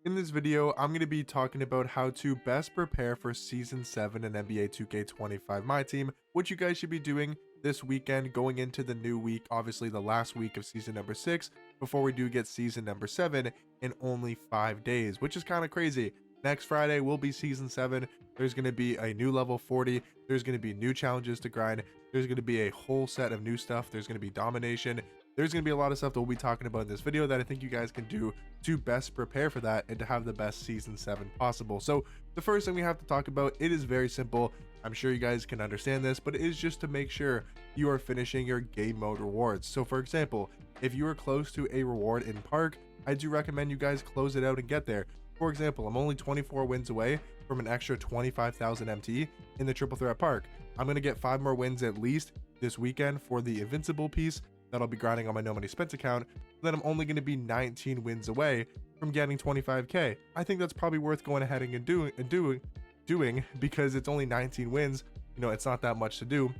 In this video, I'm going to be talking about how to best prepare for Season 7 in NBA 2K25 My Team, what you guys should be doing this weekend going into the new week, obviously the last week of Season number 6, before we do get Season number 7 in only 5 days, which is kind of crazy. Next Friday will be Season 7, there's going to be a new level 40, there's going to be new challenges to grind, there's going to be a whole set of new stuff, there's going to be domination, there's going to be a lot of stuff that we'll be talking about in this video that I think you guys can do to best prepare for that and to have the best Season 7 possible. So the first thing we have to talk about, it is very simple. I'm sure you guys can understand this, but it is just to make sure you are finishing your game mode rewards. So for example, if you are close to a reward in Park, I do recommend you guys close it out and get there. For example, I'm only 24 wins away from an extra 25,000 MT in the triple threat Park. I'm going to get 5 more wins at least this weekend for the Invincible piece that I'll be grinding on my No Money Spent account. Then I'm only going to be 19 wins away from getting 25k. I think that's probably worth going ahead and doing because it's only 19 wins. You know, it's not that much to do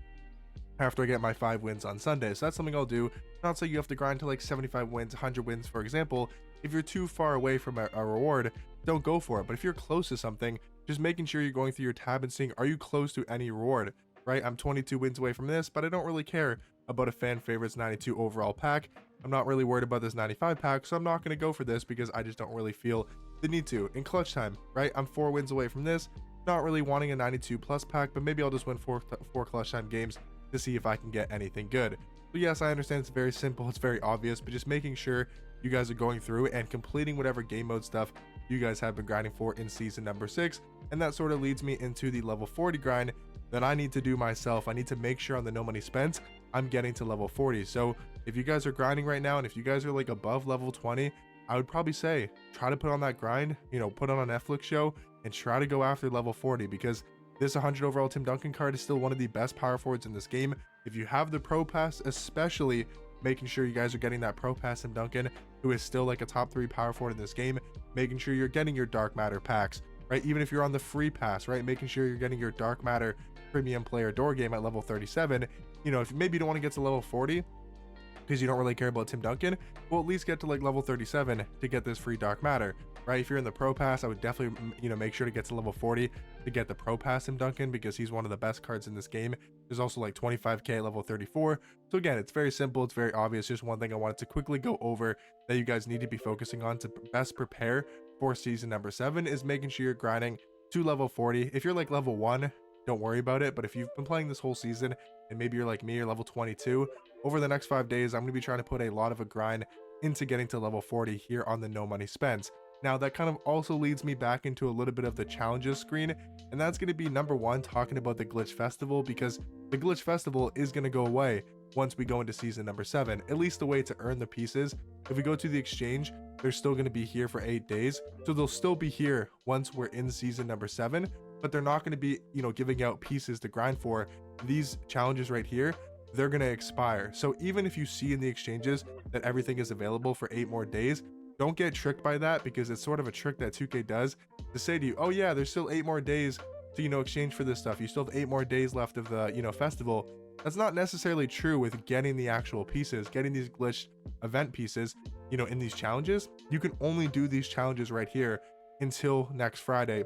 after I get my 5 wins on Sunday. So that's something I'll do. Not say you have to grind to like 75 wins, 100 wins, for example. If you're too far away from a reward, don't go for it. But if you're close to something, just making sure you're going through your tab and seeing, are you close to any reward, right? I'm 22 wins away from this, but I don't really care about a fan favorites 92 overall pack. I'm not really worried about this 95 pack, so I'm not going to go for this because I just don't really feel the need to. In clutch time, right? I'm 4 wins away from this. Not really wanting a 92 plus pack, but maybe I'll just win four clutch time games to see if I can get anything good. So yes, I understand it's very simple, it's very obvious, but just making sure you guys are going through and completing whatever game mode stuff you guys have been grinding for in season number 6. And that sort of leads me into the level 40 grind that I need to do myself. I need to make sure on the No Money Spent I'm getting to level 40. So if you guys are grinding right now and if you guys are like above level 20, I would probably say try to put on that grind, you know, put on a Netflix show and try to go after level 40, because this 100 overall Tim Duncan card is still one of the best power forwards in this game. If you have the Pro Pass, especially making sure you guys are getting that Pro Pass Tim Duncan, who is still like a top 3 power forward in this game, making sure you're getting your Dark Matter packs, right? Even if you're on the free pass, right? Making sure you're getting your Dark Matter premium player door game at level 37. You know, if maybe you don't want to get to level 40 because you don't really care about Tim Duncan, well, at least get to like level 37 to get this free Dark Matter, right? If you're in the Pro Pass, I would definitely, you know, make sure to get to level 40 to get the Pro Pass Tim Duncan, because he's one of the best cards in this game. There's also like 25k at level 34. So again, it's very simple, it's very obvious. Just one thing I wanted to quickly go over that you guys need to be focusing on to best prepare for season number 7 is making sure you're grinding to level 40. If you're like level 1, don't worry about it. But if you've been playing this whole season and maybe you're like me, you're level 22, over the next 5 days, I'm going to be trying to put a lot of a grind into getting to level 40 here on the No Money Spent. Now that kind of also leads me back into a little bit of the challenges screen, and that's going to be number 1, talking about the Glitch Festival, because the Glitch Festival is going to go away once we go into season number 7, at least the way to earn the pieces. If we go to the exchange, they're still going to be here for 8 days, so they'll still be here once we're in season number 7, but they're not going to be, you know, giving out pieces to grind for. These challenges right here, they're going to expire. So even if you see in the exchanges that everything is available for 8 more days, don't get tricked by that, because it's sort of a trick that 2K does to say to you, oh yeah, there's still 8 more days to, you know, exchange for this stuff. You still have 8 more days left of the, you know, festival. That's not necessarily true with getting the actual pieces, getting these glitched event pieces, you know, in these challenges. You can only do these challenges right here until next Friday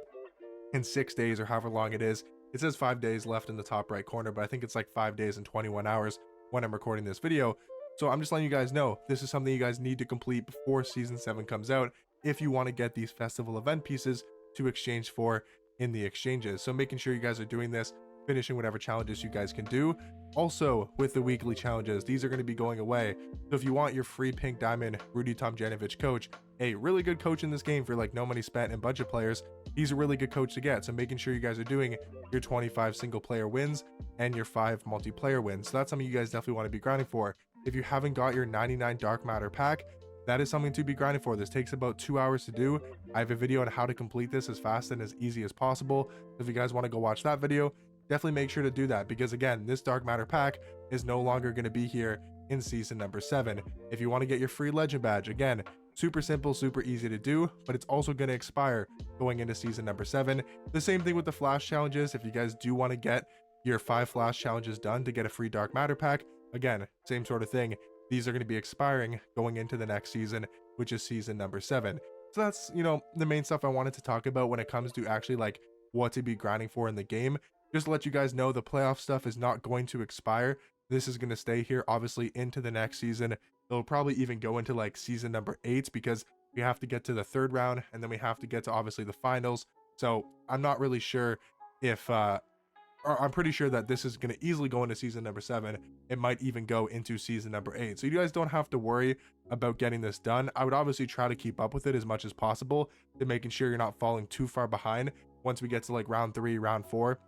in 6 days or however long it is. It says 5 days left in the top right corner, but I think it's like 5 days and 21 hours when I'm recording this video. So I'm just letting you guys know this is something you guys need to complete before season 7 comes out if you want to get these festival event pieces to exchange for in the exchanges. So making sure you guys are doing this, finishing whatever challenges you guys can do. Also with the weekly challenges, these are going to be going away. So if you want your free pink diamond Rudy Tomjanovich coach, a really good coach in this game for like No Money Spent and budget players, he's a really good coach to get. So making sure you guys are doing your 25 single player wins and your 5 multiplayer wins. So that's something you guys definitely want to be grinding for. If you haven't got your 99 Dark Matter pack, that is something to be grinding for. This takes about 2 hours to do. I have a video on how to complete this as fast and as easy as possible. If you guys want to go watch that video, definitely make sure to do that, because again, this Dark Matter pack is no longer going to be here in season number 7. If you want to get your free legend badge, again, super simple, super easy to do, but it's also going to expire going into season number 7. The same thing with the flash challenges. If you guys do want to get your 5 flash challenges done to get a free Dark Matter pack, again, same sort of thing. These are going to be expiring going into the next season, which is season number 7. So that's, the main stuff I wanted to talk about when it comes to actually like what to be grinding for in the game. Just to let you guys know, the playoff stuff is not going to expire. This is going to stay here, obviously, into the next season. It'll probably even go into like season number 8 because we have to get to the third round and then we have to get to obviously the finals. So I'm not really sure if or I'm pretty sure that this is going to easily go into season number 7. It might even go into season number 8. So you guys don't have to worry about getting this done. I would obviously try to keep up with it as much as possible to making sure you're not falling too far behind once we get to like round 3, round 4.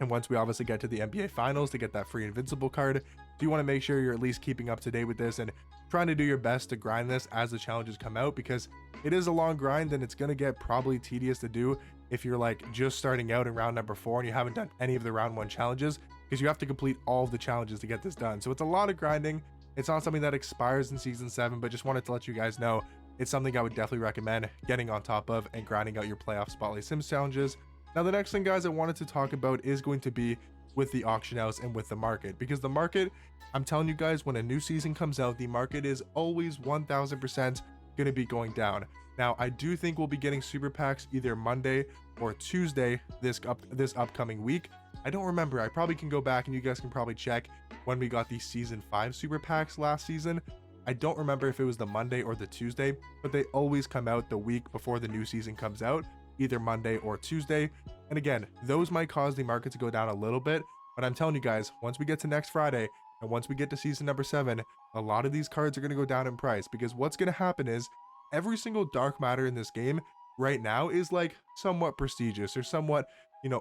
And once we obviously get to the NBA finals to get that free invincible card. So you want to make sure you're at least keeping up to date with this and trying to do your best to grind this as the challenges come out, because it is a long grind and it's going to get probably tedious to do if you're like just starting out in round number 4 and you haven't done any of the round 1 challenges, because you have to complete all of the challenges to get this done. So it's a lot of grinding. It's not something that expires in season 7, but just wanted to let you guys know it's something I would definitely recommend getting on top of and grinding out your playoff Spotlight Sims challenges. Now the next thing, guys, I wanted to talk about is going to be with the auction house and with the market, because the market, I'm telling you guys, when a new season comes out, the market is always 1000% going to be going down. Now, I do think we'll be getting super packs either Monday or Tuesday this upcoming week. I don't remember. I probably can go back and you guys can probably check when we got the season 5 super packs last season. I don't remember if it was the Monday or the Tuesday, but they always come out the week before the new season comes out, either Monday or Tuesday. And again, those might cause the market to go down a little bit, but I'm telling you guys, once we get to next Friday and once we get to season number 7, a lot of these cards are going to go down in price, because what's going to happen is every single dark matter in this game right now is like somewhat prestigious or somewhat,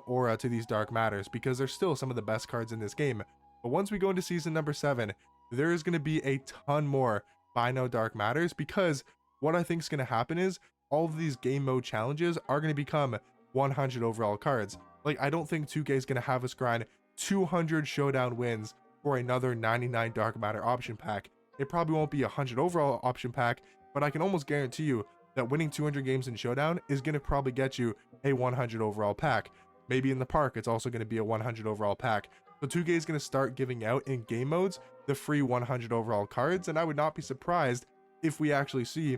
aura to these dark matters, because they're still some of the best cards in this game. But once we go into season number 7, there is going to be a ton more buy no dark matters, because what I think is going to happen is all of these game mode challenges are going to become 100 overall cards. Like, I don't think 2K is going to have us grind 200 showdown wins for another 99 dark matter option pack. It probably won't be a 100 overall option pack, but I can almost guarantee you that winning 200 games in showdown is going to probably get you a 100 overall pack. Maybe in the park, it's also going to be a 100 overall pack. So 2K is going to start giving out in game modes the free 100 overall cards, and I would not be surprised if we actually see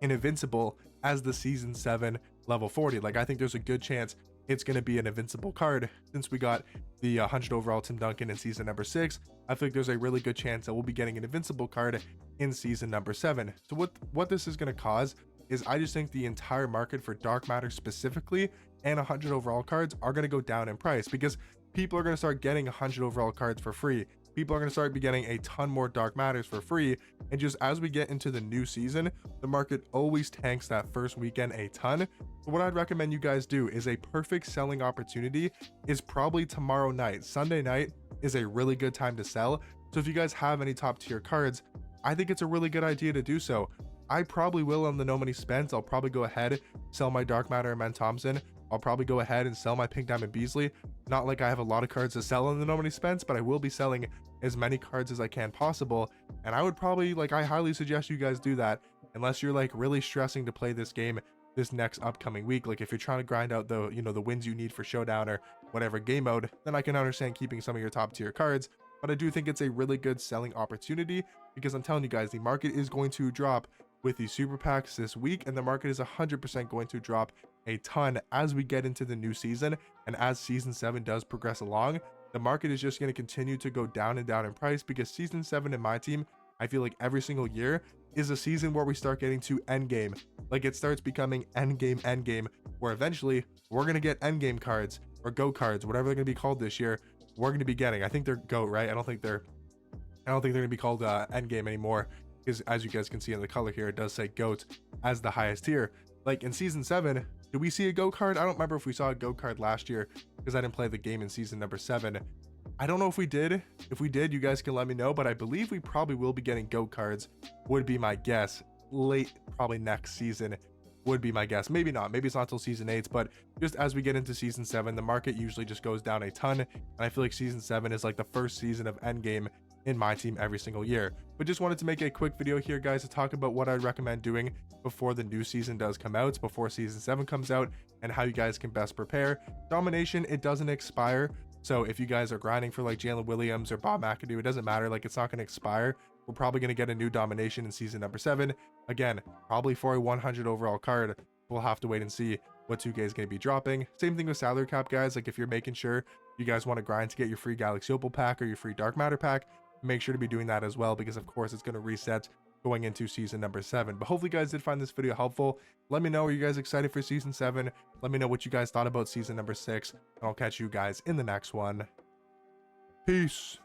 an invincible as the season 7 level 40. Like, I think there's a good chance it's going to be an invincible card. Since we got the 100 overall Tim Duncan in season number 6, I think there's a really good chance that we'll be getting an invincible card in season number 7. So what this is going to cause is, I just think the entire market for dark matter specifically and 100 overall cards are going to go down in price, because people are going to start getting 100 overall cards for free. People are going to start be getting a ton more dark matters for free. And just as we get into the new season, the market always tanks that first weekend a ton. So what I'd recommend you guys do is a perfect selling opportunity is probably tomorrow night. Sunday night is a really good time to sell. So if you guys have any top tier cards, I think it's a really good idea to do so. I probably will on the no money spent. I'll probably go ahead, sell my dark matter and Man Thompson. I'll probably go ahead and sell my Pink Diamond Beasley. Not like I have a lot of cards to sell on the no money spent, but I will be selling as many cards as I can possible. And I would probably, I highly suggest you guys do that, unless you're like really stressing to play this game this next upcoming week. Like, if you're trying to grind out the, the wins you need for showdown or whatever game mode, then I can understand keeping some of your top tier cards. But I do think it's a really good selling opportunity, because I'm telling you guys, the market is going to drop with the super packs this week, and the market is 100% going to drop a ton as we get into the new season. And as season 7 does progress along, the market is just going to continue to go down and down in price, because season 7 in my team, I feel like every single year is a season where we start getting to endgame. Like, it starts becoming endgame, where eventually we're going to get endgame cards or go cards, whatever they're going to be called this year. We're going to be getting, I think they're GOAT, right? I don't think they're going to be called endgame anymore, because as you guys can see in the color here, it does say GOAT as the highest tier. Like, in season 7, did we see a GOAT card? I don't remember if we saw a GOAT card last year, because I didn't play the game in season number 7. I don't know if we did. If we did, you guys can let me know, but I believe we probably will be getting GOAT cards, would be my guess. Late, probably next season, would be my guess. Maybe not. Maybe it's not till season 8, but just as we get into season 7, the market usually just goes down a ton, and I feel like season 7 is like the first season of endgame in my team every single year. But just wanted to make a quick video here, guys, to talk about what I'd recommend doing before the new season does come out, before season 7 comes out, and how you guys can best prepare. Domination, it doesn't expire, so if you guys are grinding for like Jalen Williams or Bob McAdoo, it doesn't matter. Like, it's not going to expire. we're probably going to get a new domination in season number 7. Again, probably for a 100 overall card. We'll have to wait and see what 2K is going to be dropping. Same thing with salary cap, guys. Like, if you're making sure you guys want to grind to get your free Galaxy Opal pack or your free Dark Matter pack, make sure to be doing that as well, because of course it's going to reset going into season number 7. But hopefully you guys did find this video helpful. Let me know, are you guys excited for season 7? Let me know what you guys thought about season number 6, and I'll catch you guys in the next one. Peace.